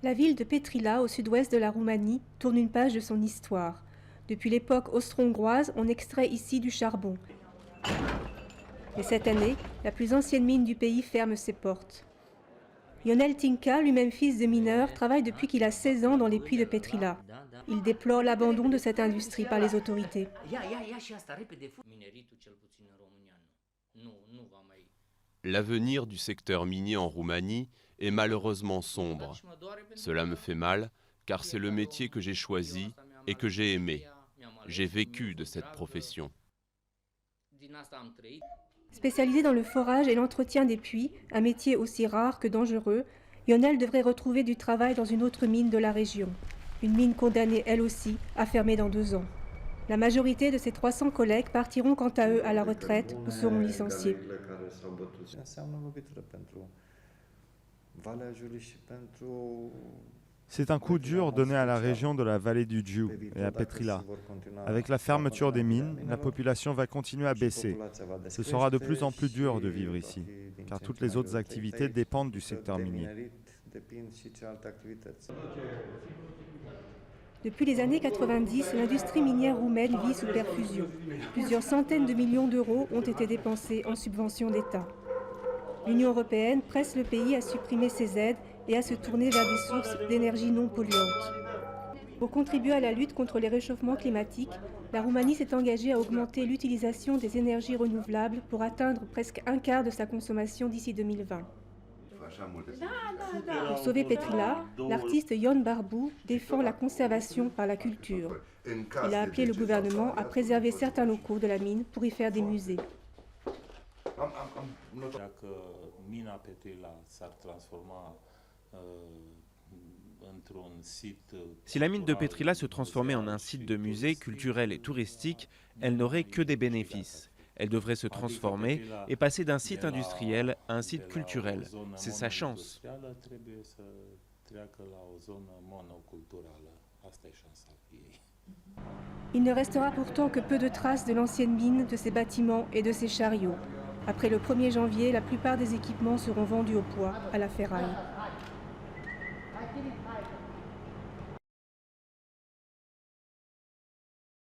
La ville de Petrila, au sud-ouest de la Roumanie, tourne une page de son histoire. Depuis l'époque austro-hongroise, on extrait ici du charbon. Mais cette année, la plus ancienne mine du pays ferme ses portes. Ionel Tinca, lui-même fils de mineur, travaille depuis qu'il a 16 ans dans les puits de Petrila. Il déplore l'abandon de cette industrie par les autorités. L'avenir du secteur minier en Roumanie est malheureusement sombre. Cela me fait mal, car c'est le métier que j'ai choisi et que j'ai aimé. J'ai vécu de cette profession. Spécialisé dans le forage et l'entretien des puits, un métier aussi rare que dangereux, Ionel devrait retrouver du travail dans une autre mine de la région. Une mine condamnée, elle aussi, à fermer dans 2 ans. La majorité de ses 300 collègues partiront quant à eux à la retraite ou seront licenciés. C'est un coup dur donné à la région de la vallée du Giu et à Petrila. Avec la fermeture des mines, la population va continuer à baisser. Ce sera de plus en plus dur de vivre ici, car toutes les autres activités dépendent du secteur minier. Depuis les années 90, l'industrie minière roumaine vit sous perfusion. Plusieurs centaines de millions d'euros ont été dépensés en subventions d'État. L'Union européenne presse le pays à supprimer ces aides et à se tourner vers des sources d'énergie non polluantes. Pour contribuer à la lutte contre les réchauffements climatiques, la Roumanie s'est engagée à augmenter l'utilisation des énergies renouvelables pour atteindre presque un quart de sa consommation d'ici 2020. Pour sauver Petrila, l'artiste Ion Barbu défend la conservation par la culture. Il a appelé le gouvernement à préserver certains locaux de la mine pour y faire des musées. Si la mine de Petrila se transformait en un site de musée culturel et touristique, elle n'aurait que des bénéfices. Elle devrait se transformer et passer d'un site industriel à un site culturel. C'est sa chance. Il ne restera pourtant que peu de traces de l'ancienne mine, de ses bâtiments et de ses chariots. Après le 1er janvier, la plupart des équipements seront vendus au poids, à la ferraille.